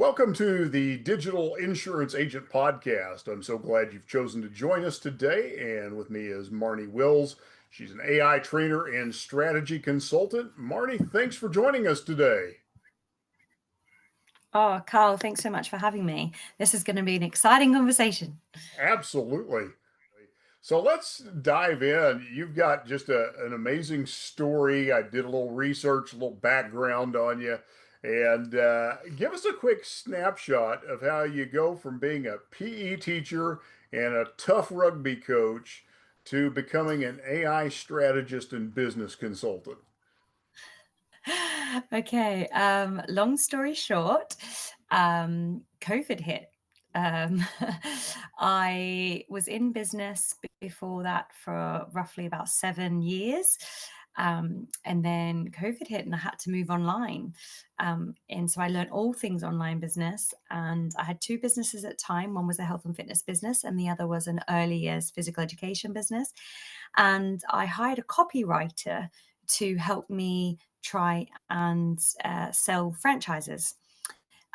Welcome to the Digital Insurance Agent Podcast. I'm so glad you've chosen to join us today. And with me is Marnie Wills. She's an AI trainer and strategy consultant. Marnie, thanks for joining us today. Oh, Carl, thanks so much for having me. This is going to be an exciting conversation. Absolutely. So let's dive in. You've got just an amazing story. I did a little research, a little background on you, and give us a quick snapshot of how you go from being a PE teacher and a tough rugby coach to becoming an AI strategist and business consultant. Okay, long story short, COVID hit. Um, I was in business before that for roughly about 7 years. And then COVID hit and I had to move online. And so I learned all things online business. And I had two businesses at the time. One was a health and fitness business, and the other was an early years physical education business. And I hired a copywriter to help me try and sell franchises.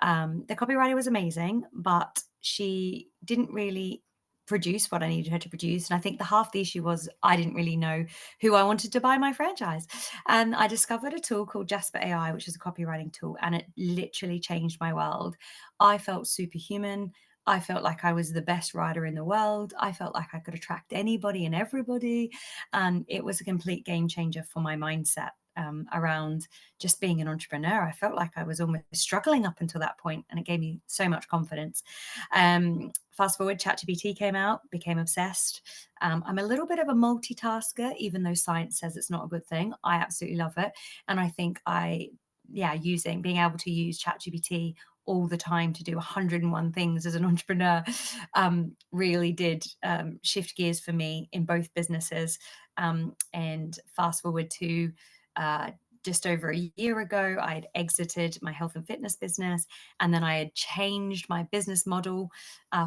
The copywriter was amazing, but she didn't really produce what I needed her to produce. And I think the half the issue was I didn't really know who I wanted to buy my franchise. And I discovered a tool called Jasper AI, which is a copywriting tool, and it literally changed my world. I felt superhuman. I felt like I was the best writer in the world. I felt like I could attract anybody and everybody. And it was a complete game changer for my mindset around just being an entrepreneur. I felt like I was almost struggling up until that point, and it gave me so much confidence. Fast forward, ChatGPT came out, became obsessed. I'm a little bit of a multitasker, even though science says it's not a good thing. I absolutely love it. And I think being able to use ChatGPT all the time to do 101 things as an entrepreneur really did shift gears for me in both businesses. And fast forward to just over a year ago, I had exited my health and fitness business, and then I had changed my business model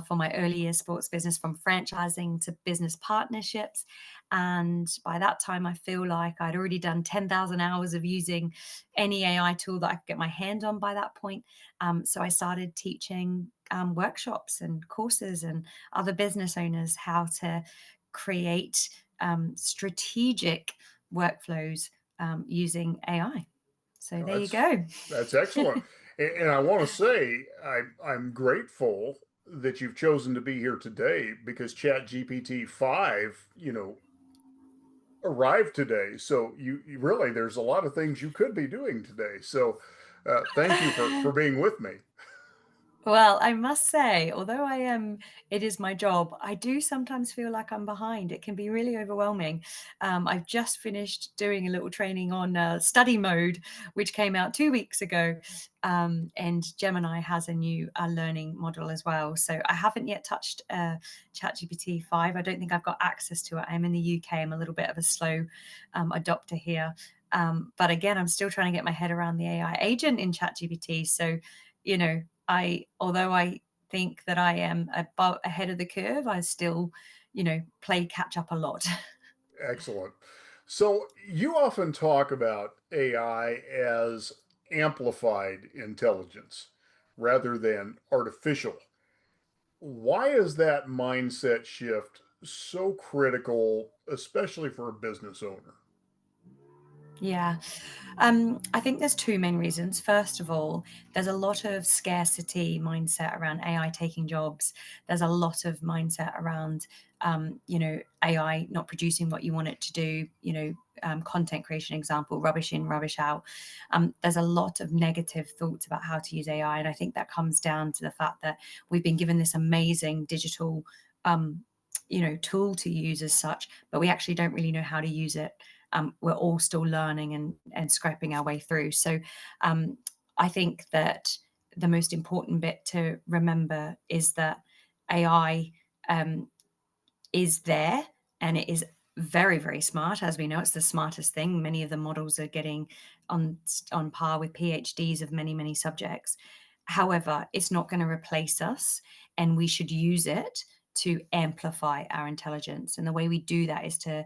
for my early years sports business from franchising to business partnerships. And by that time, I feel like I'd already done 10,000 hours of using any AI tool that I could get my hand on by that point. So I started teaching workshops and courses and other business owners how to create strategic workflows using AI. So Now, there you go. that's excellent. And I want to say I'm grateful that you've chosen to be here today because ChatGPT 5, arrived today. So you really, there's a lot of things you could be doing today. So thank you for being with me. Well, I must say, although it is my job, I do sometimes feel like I'm behind. It can be really overwhelming. I've just finished doing a little training on study mode, which came out 2 weeks ago. And Gemini has a new learning model as well. So I haven't yet touched ChatGPT 5. I don't think I've got access to it. I'm in the UK. I'm a little bit of a slow adopter here. But again, I'm still trying to get my head around the AI agent in ChatGPT. So, although I think that I am ahead of the curve, I still, play catch up a lot. Excellent. So you often talk about AI as amplified intelligence rather than artificial. Why is that mindset shift so critical, especially for a business owner? Yeah. I think there's two main reasons. First of all, there's a lot of scarcity mindset around AI taking jobs. There's a lot of mindset around, AI not producing what you want it to do, content creation example, rubbish in, rubbish out. There's a lot of negative thoughts about how to use AI. And I think that comes down to the fact that we've been given this amazing digital, tool to use as such, but we actually don't really know how to use it. We're all still learning and scraping our way through. So I think that the most important bit to remember is that AI is there, and it is very, very smart. As we know, it's the smartest thing. Many of the models are getting on par with PhDs of many, many subjects. However, it's not going to replace us, and we should use it to amplify our intelligence. And the way we do that is to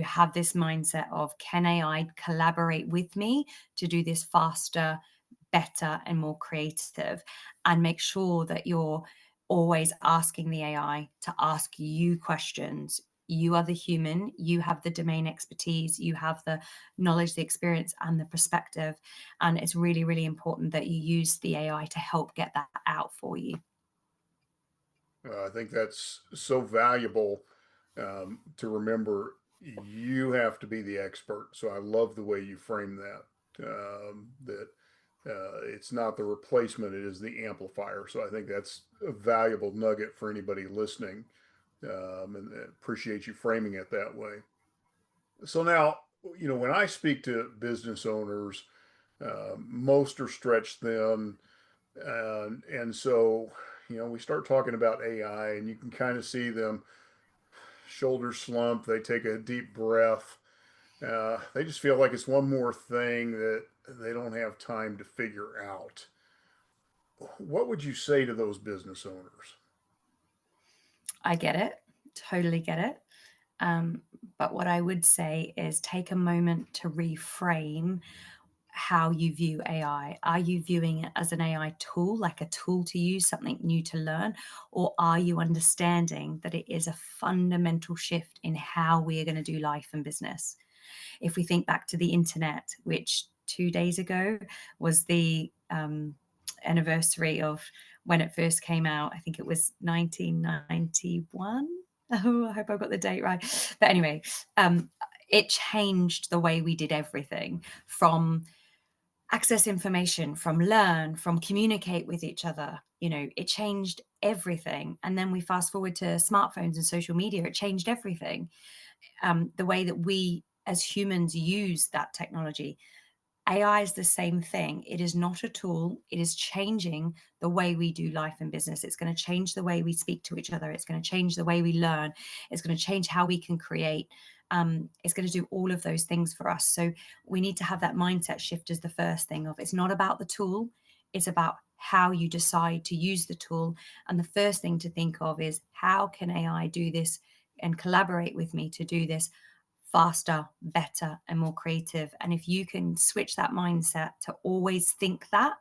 have this mindset of, can AI collaborate with me to do this faster, better and more creative, and make sure that you're always asking the AI to ask you questions. You are the human, you have the domain expertise, you have the knowledge, the experience, and the perspective. And it's really, really important that you use the AI to help get that out for you. I think that's so valuable to remember. You have to be the expert. So I love the way you frame that. That it's not the replacement; it is the amplifier. So I think that's a valuable nugget for anybody listening, and appreciate you framing it that way. So now, when I speak to business owners, most are stretched thin, and so we start talking about AI, and you can kind of see them shoulders slump. They take a deep breath. They just feel like it's one more thing that they don't have time to figure out. What would you say to those business owners? I get it, totally get it. Um, but what I would say is take a moment to reframe how you view AI. Are you viewing it as an AI tool, like a tool to use, something new to learn? Or are you understanding that it is a fundamental shift in how we are going to do life and business? If we think back to the internet, which 2 days ago was the anniversary of when it first came out, I think it was 1991. Oh, I hope I got the date right. But anyway, it changed the way we did everything, from access information, from learn, from communicate with each other. It changed everything. And then we fast forward to smartphones and social media, it changed everything. The way that we as humans use that technology. AI is the same thing. It is not a tool. It is changing the way we do life and business. It's going to change the way we speak to each other. It's going to change the way we learn. It's going to change how we can create. It's going to do all of those things for us. So we need to have that mindset shift as the first thing of it's not about the tool. It's about how you decide to use the tool. And the first thing to think of is how can AI do this and collaborate with me to do this faster, better, and more creative. And if you can switch that mindset to always think that,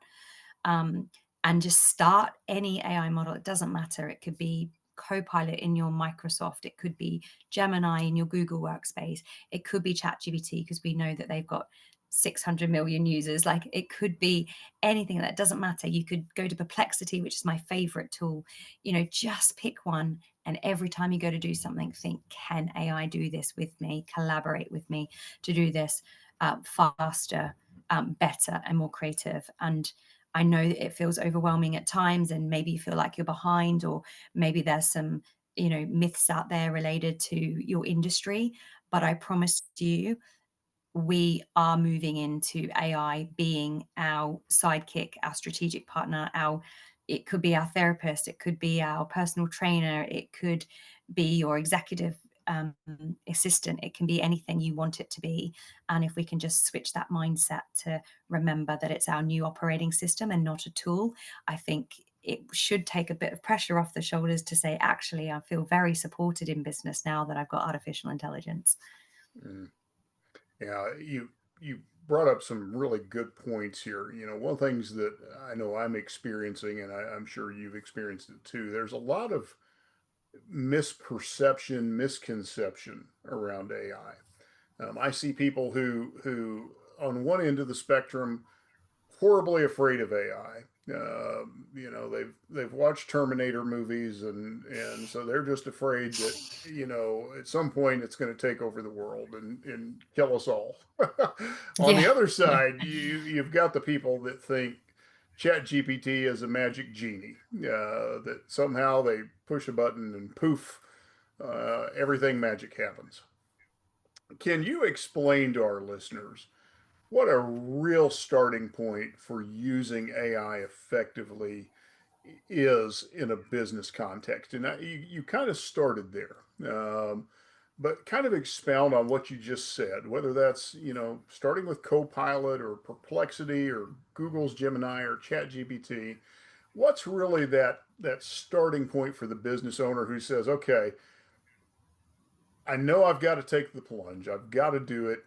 um, and just start any AI model, it doesn't matter. It could be Copilot in your Microsoft, it could be Gemini in your Google Workspace, it could be ChatGPT because we know that they've got 600 million users. Like it could be anything, that doesn't matter. You could go to Perplexity, which is my favorite tool. Just pick one, and every time you go to do something, think, can AI do this with me, collaborate with me to do this faster, better, and more creative. And I know that it feels overwhelming at times, and maybe you feel like you're behind, or maybe there's some, myths out there related to your industry. But I promise you, we are moving into AI being our sidekick, our strategic partner, it could be our therapist, it could be our personal trainer, it could be your executive assistant, it can be anything you want it to be. And if we can just switch that mindset to remember that it's our new operating system and not a tool, I think it should take a bit of pressure off the shoulders to say, actually, I feel very supported in business now that I've got artificial intelligence. Mm. Yeah, you brought up some really good points here. One of the things that I know I'm experiencing, and I'm sure you've experienced it too. There's a lot of misperception, misconception around AI. I see people who on one end of the spectrum horribly afraid of AI. They've watched Terminator movies, and so they're just afraid that at some point it's going to take over the world and kill us all. On the Yeah, other yeah. side, you've got the people that think ChatGPT is a magic genie, that somehow they push a button and poof, everything magic happens. Can you explain to our listeners what a real starting point for using AI effectively is in a business context? And you kind of started there, but kind of expound on what you just said, whether that's, starting with Copilot or Perplexity or Google's Gemini or ChatGPT. What's really that starting point for the business owner who says, okay, I know I've got to take the plunge. I've got to do it.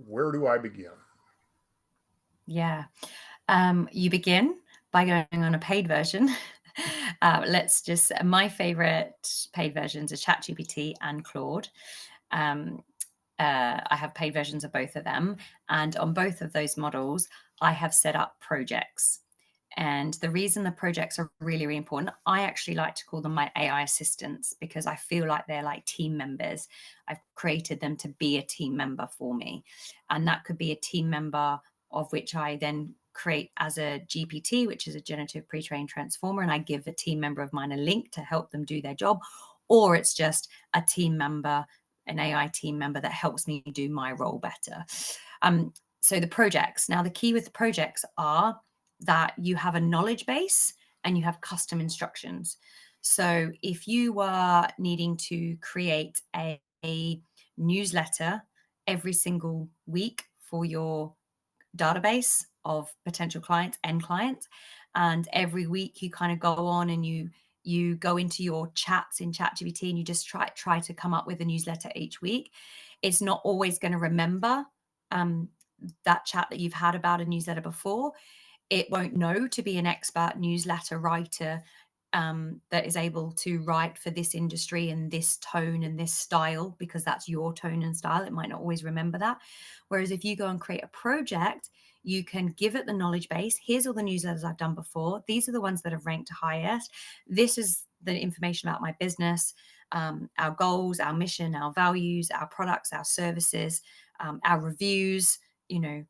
Where do I begin? Yeah. You begin by going on a paid version. My favorite paid versions are ChatGPT and Claude. Um, I have paid versions of both of them. And on both of those models, I have set up projects. And the reason the projects are really, really important, I actually like to call them my AI assistants because I feel like they're like team members. I've created them to be a team member for me. And that could be a team member of which I then create as a GPT, which is a generative pre-trained transformer, and I give a team member of mine a link to help them do their job. Or it's just a team member, an AI team member that helps me do my role better. So the projects, now the key with the projects are that you have a knowledge base and you have custom instructions. So if you were needing to create a newsletter every single week for your database of potential clients, end clients, and every week you kind of go on and you go into your chats in ChatGPT and you just try to come up with a newsletter each week. It's not always going to remember um, that chat that you've had about a newsletter before. It won't know to be an expert newsletter writer that is able to write for this industry and this tone and this style, because that's your tone and style. It might not always remember that. Whereas if you go and create a project, you can give it the knowledge base. Here's all the newsletters I've done before. These are the ones that have ranked highest. This is the information about my business, our goals, our mission, our values, our products, our services, our reviews, you know,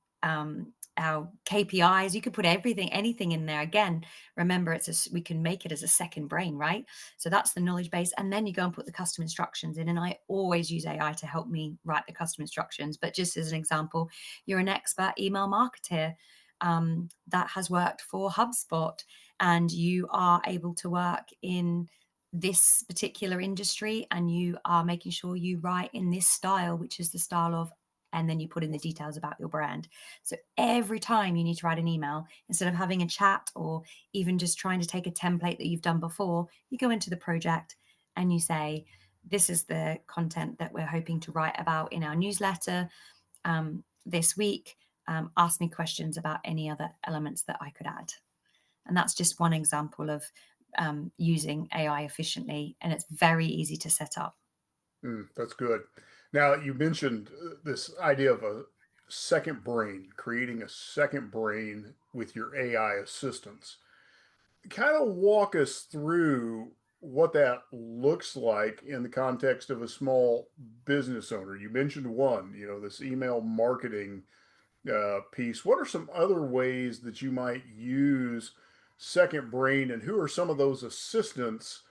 our KPIs. You could put everything, anything in there. Again, remember, we can make it as a second brain, right? So that's the knowledge base, and then you go and put the custom instructions in. And I always use AI to help me write the custom instructions. But just as an example, you're an expert email marketer that has worked for HubSpot, and you are able to work in this particular industry, and you are making sure you write in this style, which is the style of, and then you put in the details about your brand. So every time you need to write an email, instead of having a chat or even just trying to take a template that you've done before, you go into the project and you say, this is the content that we're hoping to write about in our newsletter this week. Ask me questions about any other elements that I could add. And that's just one example of using AI efficiently, and it's very easy to set up. That's good. Now, you mentioned this idea of a second brain, creating a second brain with your AI assistants. Kind of walk us through what that looks like in the context of a small business owner. You mentioned one, this email marketing piece. What are some other ways that you might use second brain, and who are some of those assistants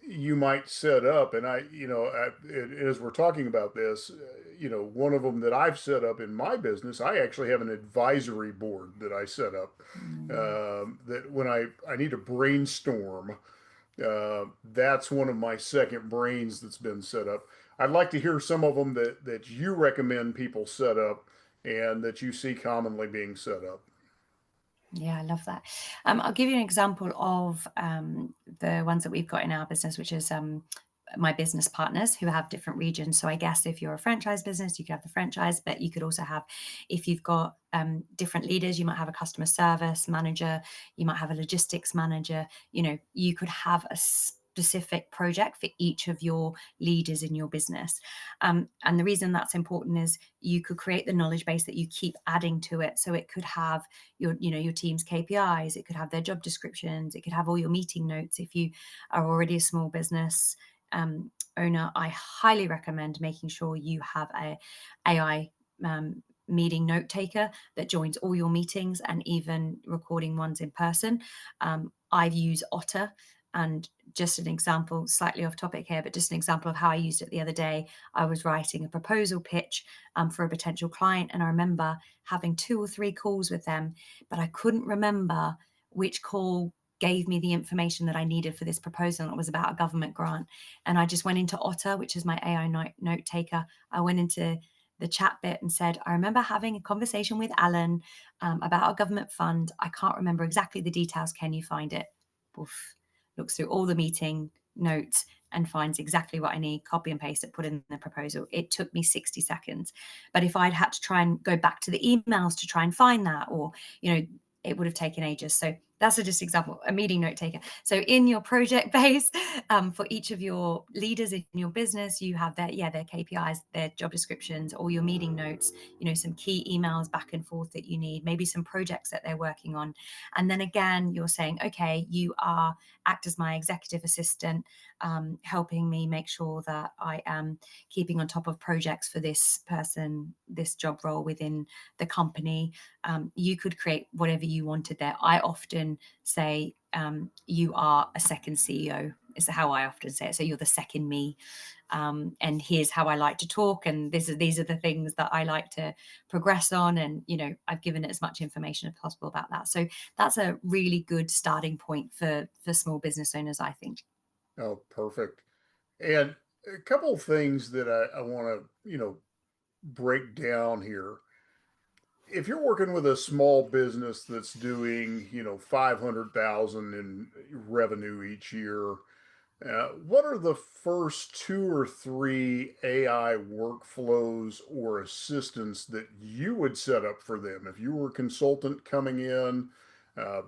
you might set up? And as we're talking about this, one of them that I've set up in my business, I actually have an advisory board that I set up. Mm. That when I need to brainstorm, that's one of my second brains that's been set up. I'd like to hear some of them that you recommend people set up and that you see commonly being set up. Yeah, I love that. I'll give you an example of the ones that we've got in our business, which is my business partners who have different regions. So I guess if you're a franchise business, you could have the franchise, but you could also have, if you've got different leaders, you might have a customer service manager, you might have a logistics manager. You could have a specific project for each of your leaders in your business. And the reason that's important is you could create the knowledge base that you keep adding to it. So it could have your team's KPIs, it could have their job descriptions, it could have all your meeting notes. If you are already a small business owner, I highly recommend making sure you have a AI meeting note taker that joins all your meetings and even recording ones in person. I've used Otter, and just an example, slightly off topic here, but just an example of how I used it the other day. I was writing a proposal pitch for a potential client, and I remember having 2 or 3 calls with them, but I couldn't remember which call gave me the information that I needed for this proposal. And it was about a government grant. And I just went into Otter, which is my AI note taker. I went into the chat bit and said, I remember having a conversation with Alan about a government fund. I can't remember exactly the details. Can you find it? Oof. Looks through all the meeting notes and finds exactly what I need, copy and paste it, put in the proposal. It took me 60 seconds. But if I'd had to try and go back to the emails to try and find that, or, it would have taken ages. So that's just example, a meeting note taker. So in your project base, for each of your leaders in your business, you have their KPIs, their job descriptions, all your meeting notes, some key emails back and forth that you need, maybe some projects that they're working on. And then again, you're saying, okay, you are act as my executive assistant, helping me make sure that I am keeping on top of projects for this person, this job role within the company. You could create whatever you wanted there. I often say, you are a second CEO, is how I often say it. So you're the second me. And here's how I like to talk. And these are the things that I like to progress on. And, I've given it as much information as possible about that. So that's a really good starting point for small business owners, I think. Oh, perfect. And a couple of things that I want to, break down here. If you're working with a small business that's doing, 500,000 in revenue each year, what are the first two or three AI workflows or assistants that you would set up for them? If you were a consultant coming in,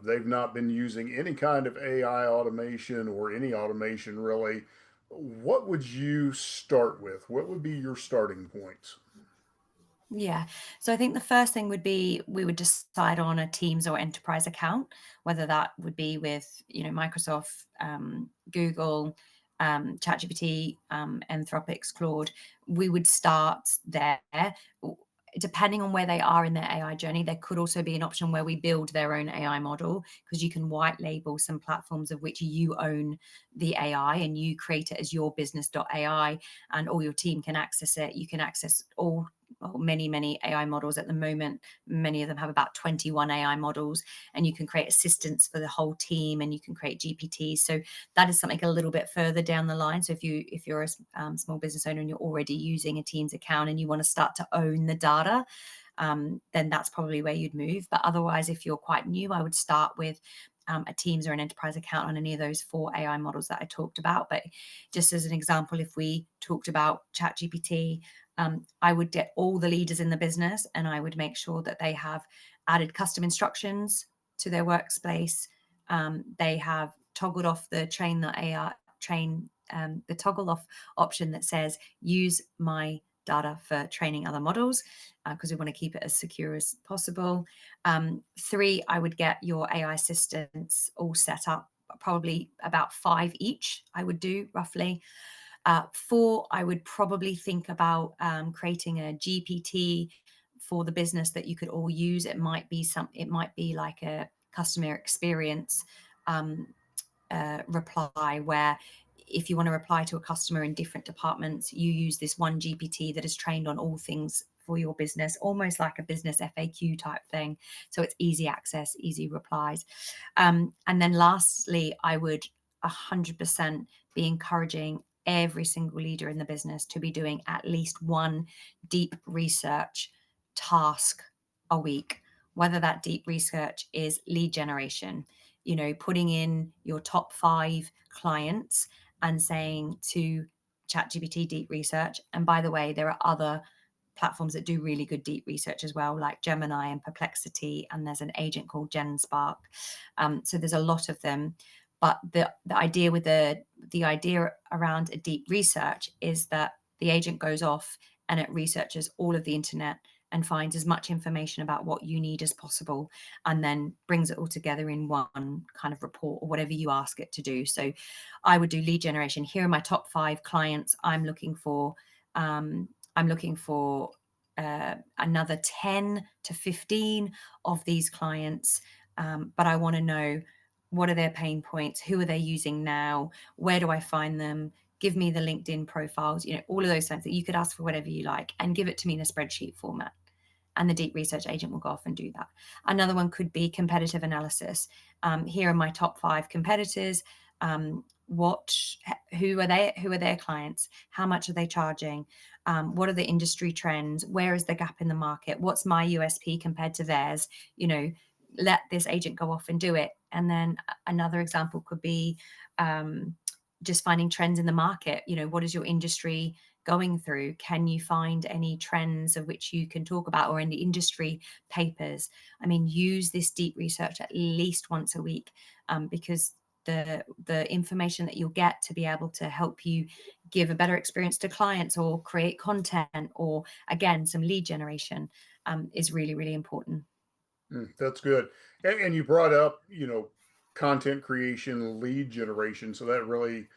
they've not been using any kind of AI automation or any automation really, what would you start with? What would be your starting points? Yeah. So I think the first thing would be we would decide on a Teams or enterprise account, whether that would be with, Microsoft, Google, ChatGPT, Anthropic's Claude. We would start there. Depending on where they are in their AI journey, there could also be an option where we build their own AI model, because you can white label some platforms of which you own the AI and you create it as your business.ai, and all your team can access it. You can access all well, many AI models at the moment. Many of them have about 21 AI models, and you can create assistants for the whole team, and you can create GPTs. So that is something a little bit further down the line. So if you're a small business owner and you're already using a Teams account and you want to start to own the data, then that's probably where you'd move. But otherwise, if you're quite new, I would start with a Teams or an enterprise account on any of those 4 AI models that I talked about. But just as an example, if we talked about ChatGPT, I would get all the leaders in the business and I would make sure that they have added custom instructions to their workspace. They have toggled off the the toggle off option that says use my data for training other models, because we want to keep it as secure as possible. 3, I would get your AI assistants all set up, probably about 5 each, I would do roughly. 4, I would probably think about creating a GPT for the business that you could all use. It might be like a customer experience reply, where if you want to reply to a customer in different departments, you use this one GPT that is trained on all things for your business, almost like a business FAQ type thing. So it's easy access, easy replies. And then lastly, I would 100% be encouraging every single leader in the business to be doing at least one deep research task a week, whether that deep research is lead generation, putting in your top 5 clients and saying to ChatGPT deep research. And by the way, there are other platforms that do really good deep research as well, like Gemini and Perplexity, and there's an agent called GenSpark. So there's a lot of them. But the idea with the idea around a deep research is that the agent goes off and it researches all of the internet and finds as much information about what you need as possible, and then brings it all together in one kind of report or whatever you ask it to do. So I would do lead generation. Here are my top 5 clients. I'm looking for another 10 to 15 of these clients. But I want to know, what are their pain points? Who are they using now? Where do I find them? Give me the LinkedIn profiles, all of those things that you could ask for, whatever you like, and give it to me in a spreadsheet format. And the deep research agent will go off and do that. Another one could be competitive analysis. Here are my top 5 competitors. What, who are they? Who are their clients? How much are they charging? What are the industry trends? Where is the gap in the market? What's my USP compared to theirs? Let this agent go off and do it. And then another example could be just finding trends in the market. What is your industry going through, can you find any trends of which you can talk about, or in the industry papers? I mean, use this deep research at least once a week, because the information that you'll get to be able to help you give a better experience to clients or create content or, again, some lead generation, is really, really important. That's good. And you brought up, content creation, lead generation. So that really,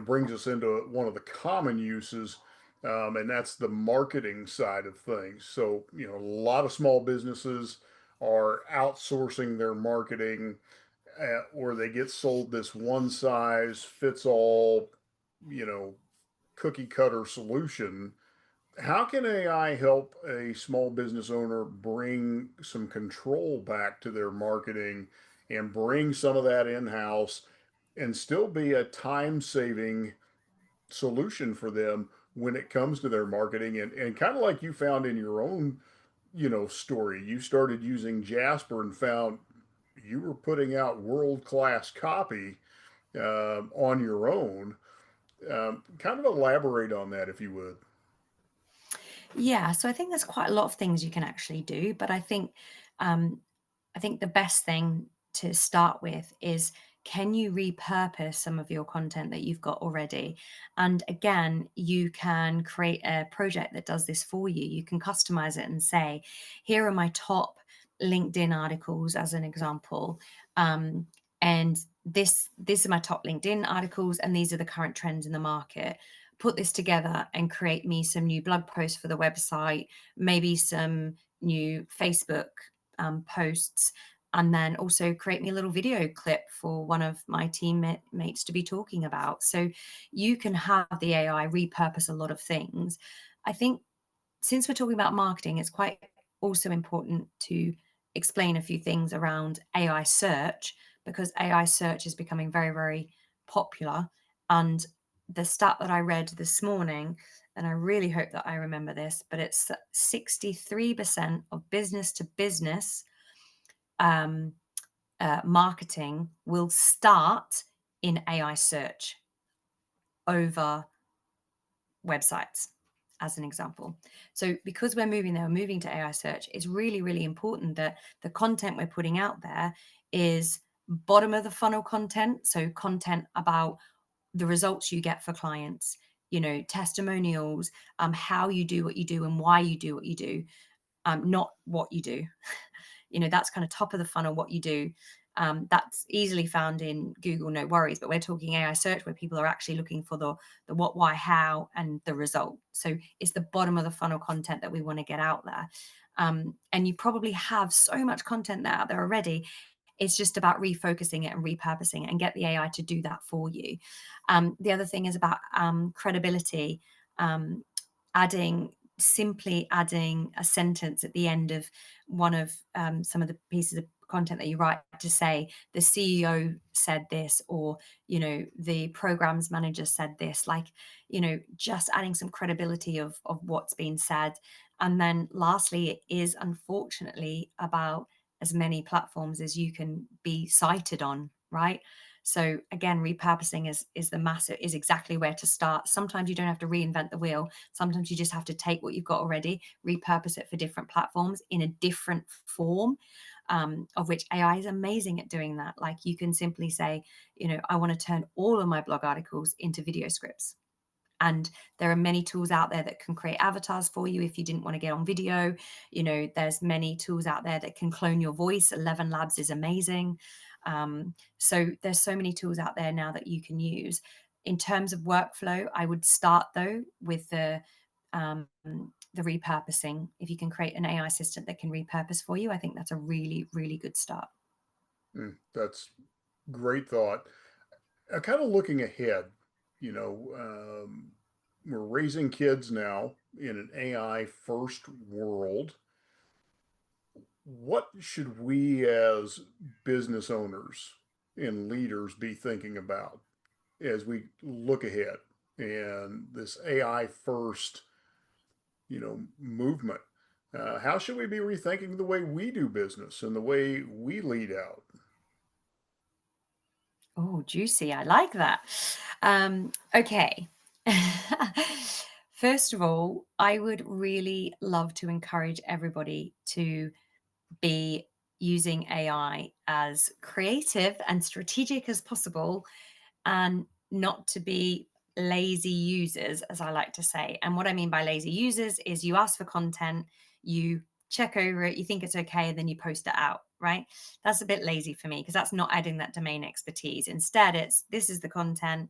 brings us into one of the common uses, and that's the marketing side of things. So, a lot of small businesses are outsourcing their marketing, or they get sold this one size fits all, you know, cookie cutter solution. How can AI help a small business owner bring some control back to their marketing and bring some of that in house and still be a time saving solution for them when it comes to their marketing? And kind of like you found in your own, story, you started using Jasper and found you were putting out world class copy on your own. Kind of elaborate on that if you would. Yeah, so I think there's quite a lot of things you can actually do, but um, I think the best thing to start with is, can you repurpose some of your content that you've got already? And again, you can create a project that does this for you. You can customize it and say, here are my top LinkedIn articles as an example. And this are my top LinkedIn articles, and these are the current trends in the market. Put this together and create me some new blog posts for the website, maybe some new Facebook posts, and then also create me a little video clip for one of my teammates to be talking about. So you can have the AI repurpose a lot of things. I think, since we're talking about marketing, it's quite also important to explain a few things around AI search, because AI search is becoming very, very popular. And the stat that I read this morning, and I really hope that I remember this, but it's that 63% of business to business um, marketing will start in AI search over websites, as an example. So because we're moving there, we're moving to AI search, it's really, really important that the content we're putting out there is bottom of the funnel content. So content about the results you get for clients, testimonials, how you do what you do and why you do what you do, not what you do. That's kind of top of the funnel, what you do. That's easily found in Google, no worries. But we're talking AI search, where people are actually looking for the what, why, how, and the result. So it's the bottom of the funnel content that we want to get out there. And you probably have so much content out there already. It's just about refocusing it and repurposing it, and get the AI to do that for you. The other thing is about credibility. Um, Simply adding a sentence at the end of one of some of the pieces of content that you write, to say the CEO said this, or the programs manager said this, like, just adding some credibility of what's been said. And then lastly, it is unfortunately about as many platforms as you can be cited on, right? So again, repurposing is exactly where to start. Sometimes you don't have to reinvent the wheel. Sometimes you just have to take what you've got already, repurpose it for different platforms in a different form, of which AI is amazing at doing that. Like, you can simply say, I want to turn all of my blog articles into video scripts. And there are many tools out there that can create avatars for you if you didn't want to get on video. There's many tools out there that can clone your voice. 11 Labs is amazing. So there's so many tools out there now that you can use. In terms of workflow, I would start though with the repurposing. If you can create an AI assistant that can repurpose for you, I think that's a really, really good start. That's great thought. Kind of looking ahead, we're raising kids now in an AI first world. What should we as business owners and leaders be thinking about as we look ahead and this AI first, movement? How should we be rethinking the way we do business and the way we lead out? Oh, juicy. I like that. Okay. First of all, I would really love to encourage everybody to be using AI as creative and strategic as possible, and not to be lazy users, as I like to say. And what I mean by lazy users is you ask for content, you check over it, you think it's okay, and then you post it out, right? That's a bit lazy for me because that's not adding that domain expertise. Instead, it's this is the content,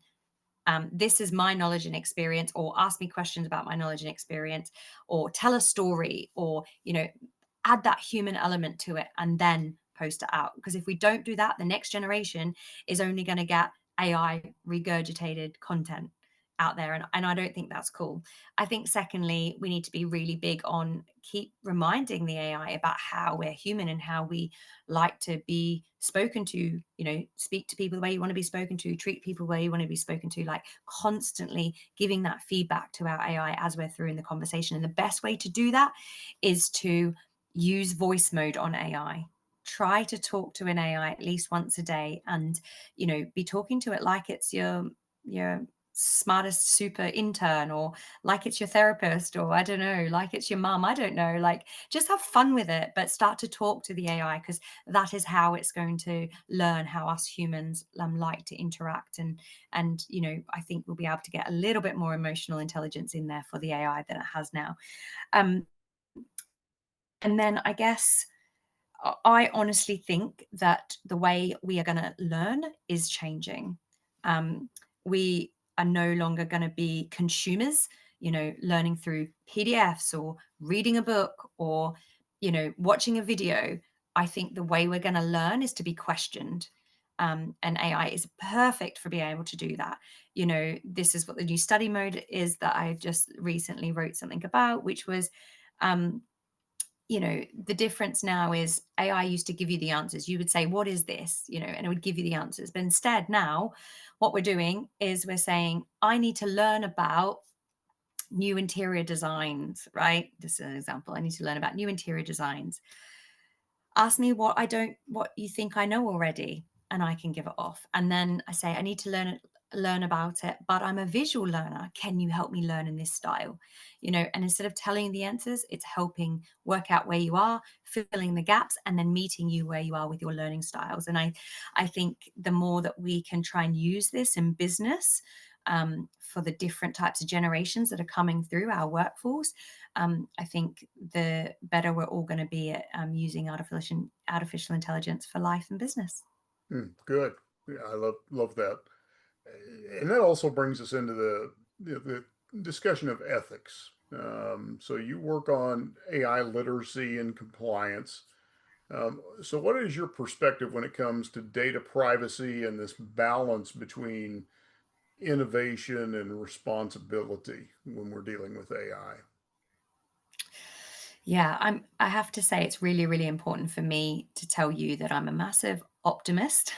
this is my knowledge and experience, or ask me questions about my knowledge and experience, or tell a story, or add that human element to it, and then post it out. Because if we don't do that, the next generation is only going to get AI regurgitated content out there, and I don't think that's cool. I think secondly, we need to be really big on keep reminding the AI about how we're human and how we like to be spoken to, speak to people the way you want to be spoken to, treat people the way you want to be spoken to, like constantly giving that feedback to our AI as we're through in the conversation. And the best way to do that is to use voice mode on AI. Try to talk to an AI at least once a day, and be talking to it like it's your smartest super intern, or like it's your therapist, or I don't know, like it's your mom. I don't know. Like, just have fun with it, but start to talk to the AI, because that is how it's going to learn how us humans like to interact. And I think we'll be able to get a little bit more emotional intelligence in there for the AI than it has now. Um, and then I guess I honestly think that the way we are going to learn is changing. We are no longer going to be consumers, learning through PDFs or reading a book or, watching a video. I think the way we're going to learn is to be questioned. And AI is perfect for being able to do that. This is what the new study mode is that I just recently wrote something about, which was, um, the difference now is AI used to give you the answers. You would say, "What is this?" And it would give you the answers. But instead, now what we're doing is we're saying, "I need to learn about new interior designs," right? This is an example. I need to learn about new interior designs. Ask me what you think I know already, and I can give it off. And then I say, I need to learn about it, but I'm a visual learner. Can you help me learn in this style? And instead of telling the answers, it's helping work out where you are, filling the gaps, and then meeting you where you are with your learning styles. And I think the more that we can try and use this in business, for the different types of generations that are coming through our workforce, I think the better we're all going to be at using artificial intelligence for life and business. Good. Yeah, I love that. And that also brings us into the discussion of ethics. So you work on AI literacy and compliance. So what is your perspective when it comes to data privacy and this balance between innovation and responsibility when we're dealing with AI? Yeah, I have to say it's really, really important for me to tell you that I'm a massive optimist.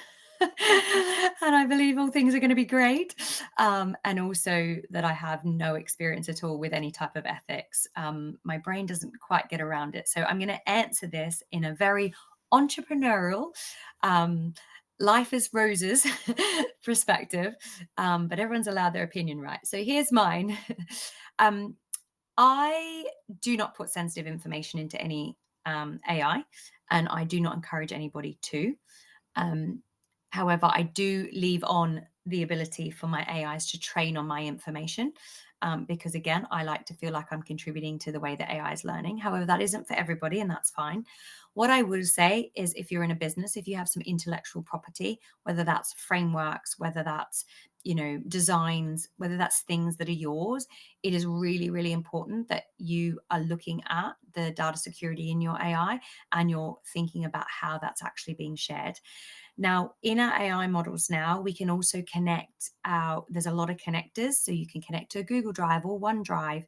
And I believe all things are going to be great. And also that I have no experience at all with any type of ethics. My brain doesn't quite get around it. So I'm going to answer this in a very entrepreneurial, um, life is roses perspective, but everyone's allowed their opinion, right? So here's mine. um, I do not put sensitive information into any AI, and I do not encourage anybody to. Um, However, I do leave on the ability for my AIs to train on my information, because, again, I like to feel like I'm contributing to the way that AI is learning. However, that isn't for everybody, and that's fine. What I would say is if you're in a business, if you have some intellectual property, whether that's frameworks, whether that's designs, whether that's things that are yours, it is really, really important that you are looking at the data security in your AI, and you're thinking about how that's actually being shared. Now, in our AI models now, we can also there's a lot of connectors. So you can connect to a Google Drive or OneDrive.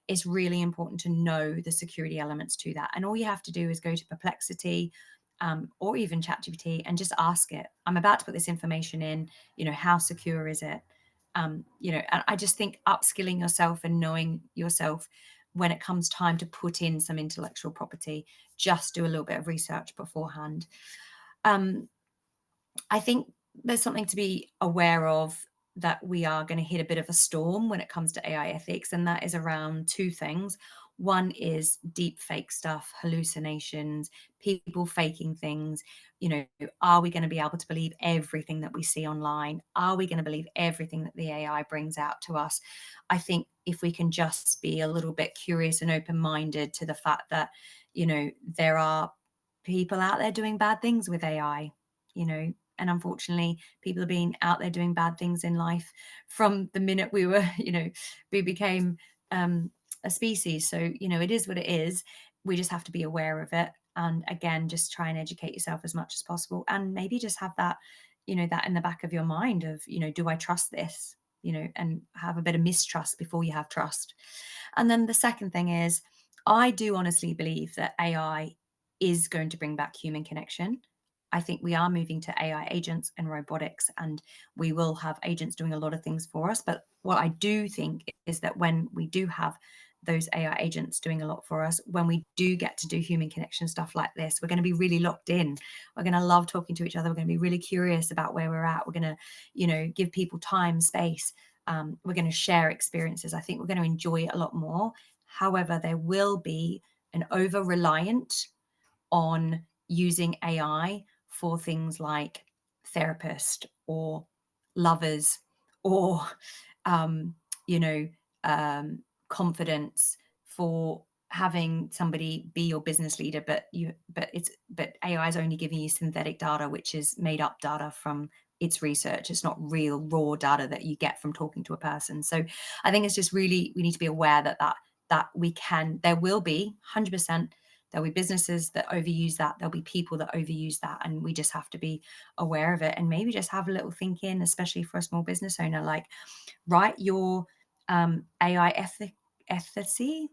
It's really important to know the security elements to that. And all you have to do is go to Perplexity, or even ChatGPT, and just ask it, I'm about to put this information in, how secure is it? And I just think upskilling yourself and knowing yourself when it comes time to put in some intellectual property, just do a little bit of research beforehand. Um, I think there's something to be aware of that we are going to hit a bit of a storm when it comes to AI ethics, and that is around two things. One is deep fake stuff, hallucinations, people faking things. You know, are we going to be able to believe everything that we see online? Are we going to believe everything that the AI brings out to us? I think if we can just be a little bit curious and open minded to the fact that, there are people out there doing bad things with AI, and unfortunately, people are being out there doing bad things in life from the minute we were, we became um, a species. So, it is what it is. We just have to be aware of it. And again, just try and educate yourself as much as possible. And maybe just have that, that in the back of your mind of, do I trust this? And have a bit of mistrust before you have trust. And then the second thing is, I do honestly believe that AI is going to bring back human connection. I think we are moving to AI agents and robotics, and we will have agents doing a lot of things for us. But what I do think is that when we do have those AI agents doing a lot for us, when we do get to do human connection stuff like this, we're going to be really locked in. We're going to love talking to each other. We're going to be really curious about where we're at. We're going to, give people time, space. We're going to share experiences. I think we're going to enjoy it a lot more. However, there will be an over reliant on using AI for things like therapist or lovers or um, you know um, confidence, for having somebody be your business leader, but AI is only giving you synthetic data, which is made up data from its research. It's not real raw data that you get from talking to a person. So I think it's just really, we need to be aware that we can, there will be 100%, there'll be businesses that overuse that, there'll be people that overuse that, and we just have to be aware of it, and maybe just have a little think in, especially for a small business owner, like write your AI ethicity,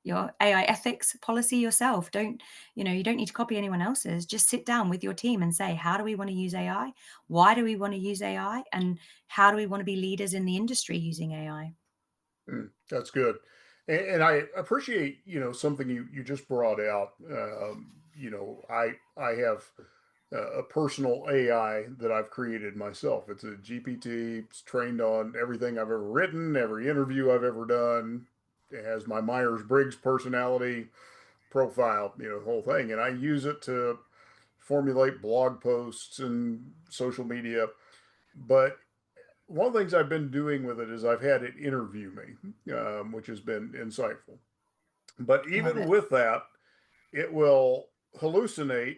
your AI ethics policy yourself. Don't, you don't need to copy anyone else's. Just sit down with your team and say, how do we want to use AI? Why do we want to use AI? And how do we want to be leaders in the industry using AI? That's good. And I appreciate, something you just brought out. I have a personal AI that I've created myself. It's a GPT. It's trained on everything I've ever written, every interview I've ever done. It has my Myers-Briggs personality profile, the whole thing. And I use it to formulate blog posts and social media. But one of the things I've been doing with it is I've had it interview me, which has been insightful. But Love even it. with that, it will hallucinate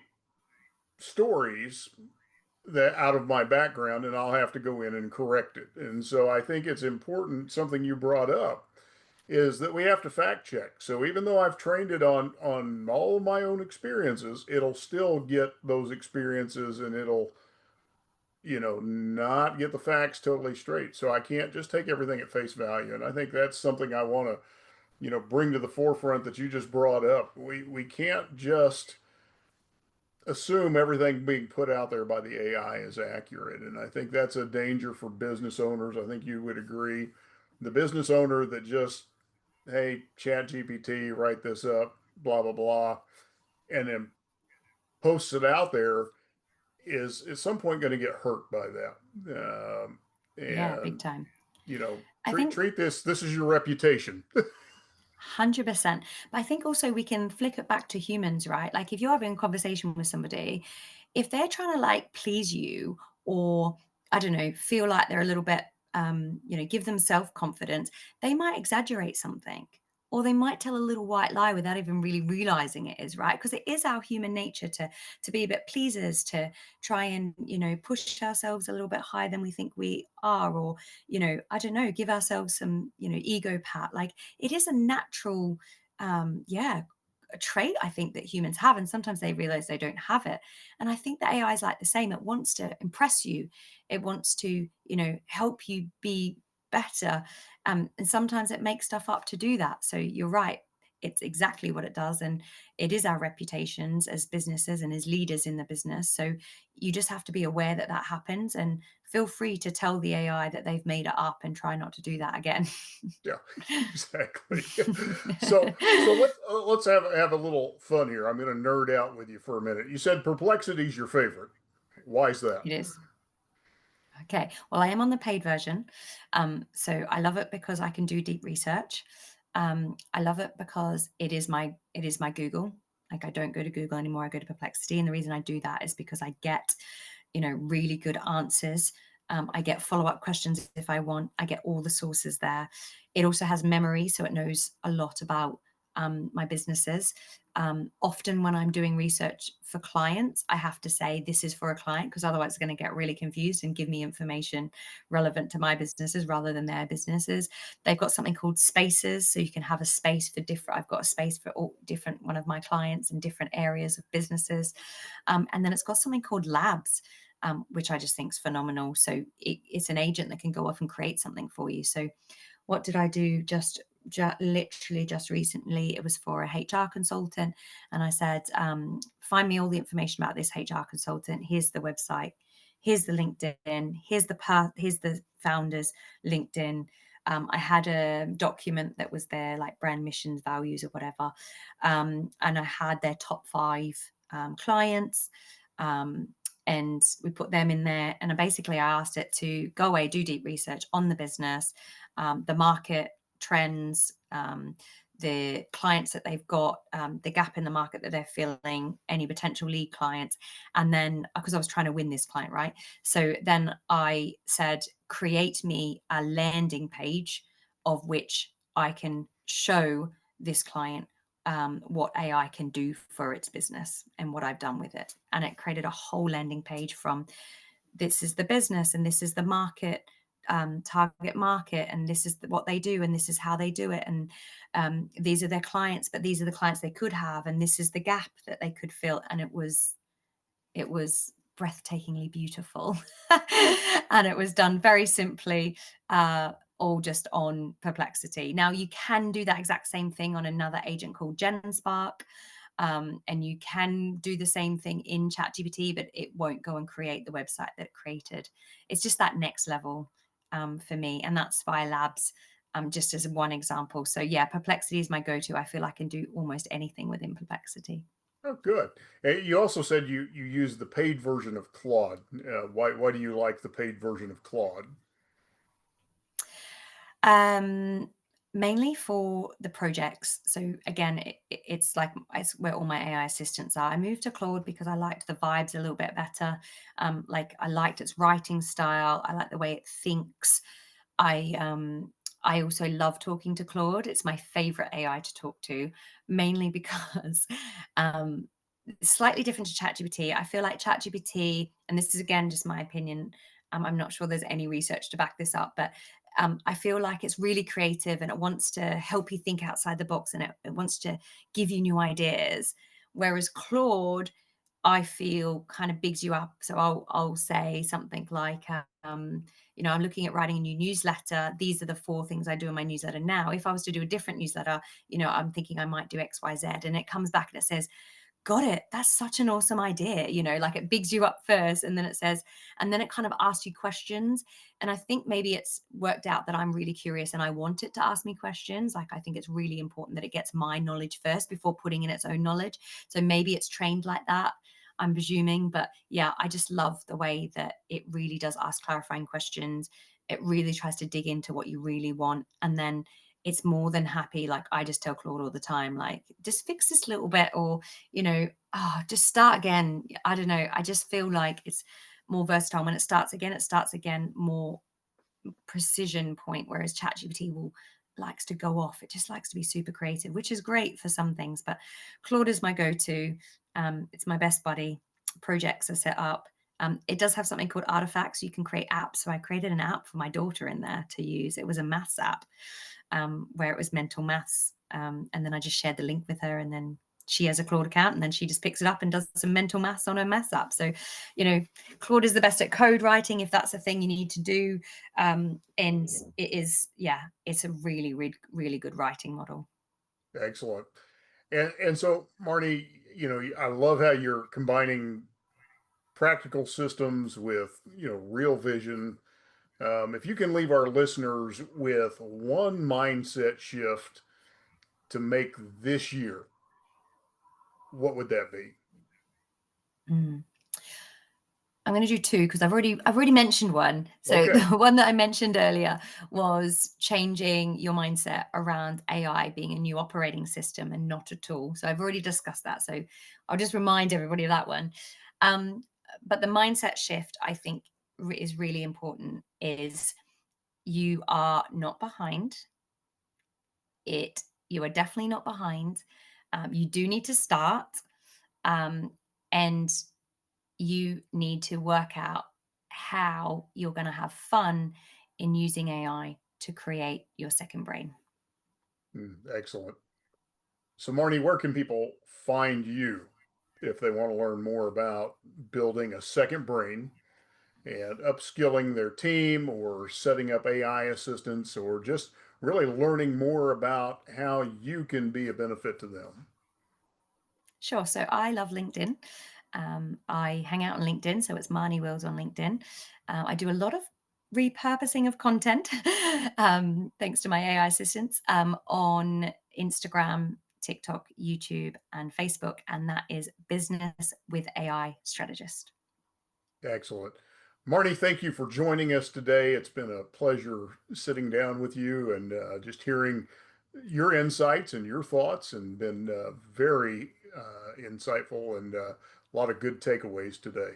stories that out of my background, and I'll have to go in and correct it. And so I think it's important. Something you brought up is that we have to fact check. So even though I've trained it on all of my own experiences, it'll still get those experiences, and it'll not get the facts totally straight. So I can't just take everything at face value. And I think that's something I want to, bring to the forefront that you just brought up. We can't just assume everything being put out there by the AI is accurate. And I think that's a danger for business owners. I think you would agree. The business owner that just, hey, chat GPT, write this up, blah, blah, blah, and then posts it out there is at some point going to get hurt by that. Yeah, big And time. I treat think treat this is your reputation. 100%. But I think also we can flip it back to humans, right? Like if you're having a conversation with somebody, if they're trying to like please you, or I don't know, feel like they're a little bit, give them self confidence, they might exaggerate something. Or they might tell a little white lie without even really realizing it is right, because it is our human nature to be a bit pleasers, to try and push ourselves a little bit higher than we think we are, or I don't know, give ourselves some ego pat. Like it is a natural, yeah, a trait I think that humans have, and sometimes they realize they don't have it. And I think that AI is like the same. It wants to impress you. It wants to, help you be better. And sometimes it makes stuff up to do that. So you're right. It's exactly what it does. And it is our reputations as businesses and as leaders in the business. So you just have to be aware that that happens, and feel free to tell the AI that they've made it up and try not to do that again. Yeah, exactly. So let's have a little fun here. I'm going to nerd out with you for a minute. You said Perplexity is your favorite. Why is that? It is. Okay. Well, I am on the paid version. So I love it because I can do deep research. I love it because it is my Google. Like I don't go to Google anymore. I go to Perplexity, and the reason I do that is because I get, really good answers. I get follow up questions if I want. I get all the sources there. It also has memory, so it knows a lot about my businesses. Often when I'm doing research for clients, I have to say this is for a client because otherwise it's going to get really confused and give me information relevant to my businesses rather than their businesses. They've got something called spaces, so you can have a space for different. I've got a space for all different one of my clients in different areas of businesses, and then it's got something called labs. Which I just think is phenomenal. So it's an agent that can go off and create something for you. So what did I do literally just recently? It was for a HR consultant, and I said, find me all the information about this HR consultant. Here's the website, here's the LinkedIn, here's the founders LinkedIn. I had a document that was their like brand missions, values, or whatever, and I had their top 5 clients. Um, and we put them in there, and basically I asked it to go away, do deep research on the business, the market trends, the clients that they've got, the gap in the market that they're filling, any potential lead clients. And then, because I was trying to win this client, right? So then I said, create me a landing page of which I can show this client what AI can do for its business and what I've done with it. And it created a whole landing page from this is the business and this is the market, target market, and this is what they do and this is how they do it, and these are their clients, but these are the clients they could have, and this is the gap that they could fill. And it was breathtakingly beautiful. And it was done very simply, all just on Perplexity. Now you can do that exact same thing on another agent called GenSpark. And you can do the same thing in ChatGPT, but it won't go and create the website that it created. It's just that next level for me, and that's via labs. Just as one example. So yeah, Perplexity is my go-to. I feel I can do almost anything within Perplexity. Oh, good. And you also said you use the paid version of Claude. Why do you like the paid version of Claude? Um, Mainly for the projects. So again, it's like it's where all my AI assistants are. I moved to Claude because I liked the vibes a little bit better. Like I liked its writing style. I like the way it thinks. I also love talking to Claude. It's my favorite AI to talk to, mainly because it's slightly different to ChatGPT. I feel like ChatGPT, and this is again just my opinion. I'm not sure there's any research to back this up, but I feel like it's really creative and it wants to help you think outside the box, and it wants to give you new ideas. Whereas Claude, I feel kind of bigs you up. So I'll say something like, I'm looking at writing a new newsletter. These are the 4 things I do in my newsletter now. If I was to do a different newsletter, I'm thinking I might do X, Y, Z. And it comes back and it says, got it. That's such an awesome idea. Like it bigs you up first, and then it says, and then it kind of asks you questions. And I think maybe it's worked out that I'm really curious and I want it to ask me questions. Like I think it's really important that it gets my knowledge first before putting in its own knowledge. So maybe it's trained like that, I'm presuming. But yeah, I just love the way that it really does ask clarifying questions. It really tries to dig into what you really want. And then it's more than happy. Like I just tell Claude all the time, like, just fix this little bit, or, just start again. I don't know. I just feel like it's more versatile. When it starts again more precision point, whereas ChatGPT will likes to go off. It just likes to be super creative, which is great for some things. But Claude is my go-to. It's my best buddy. Projects are set up. It does have something called artifacts. You can create apps. So I created an app for my daughter in there to use. It was a maths app, where it was mental maths. And then I just shared the link with her, and then she has a Claude account, and then she just picks it up and does some mental maths on her maths app. So, Claude is the best at code writing if that's a thing you need to do. And it is, yeah, it's a really, really, really good writing model. Excellent. And so, Marnie, I love how you're combining practical systems with real vision. If you can leave our listeners with one mindset shift to make this year, what would that be? Mm. I'm going to do two because I've already mentioned one. So the Okay. one that I mentioned earlier was changing your mindset around AI being a new operating system and not a tool. So I've already discussed that. So I'll just remind everybody of that one. Um, but the mindset shift, I think, is really important. Is you are not behind it. You are definitely not behind. You do need to start, um, and you need to work out how you're going to have fun in using AI to create your second brain. Excellent. So, Marnie, where can people find you if they want to learn more about building a second brain and upskilling their team or setting up AI assistants or just really learning more about how you can be a benefit to them? Sure. So I love LinkedIn. I hang out on LinkedIn. So it's Marnie Wills on LinkedIn. I do a lot of repurposing of content, thanks to my AI assistants, on Instagram, TikTok, YouTube, and Facebook. And that is Business with AI Strategist. Excellent. Marnie, thank you for joining us today. It's been a pleasure sitting down with you and just hearing your insights and your thoughts, and been very insightful and a lot of good takeaways today.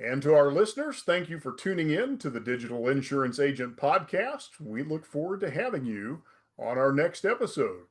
And to our listeners, thank you for tuning in to the Digital Insurance Agent Podcast. We look forward to having you on our next episode.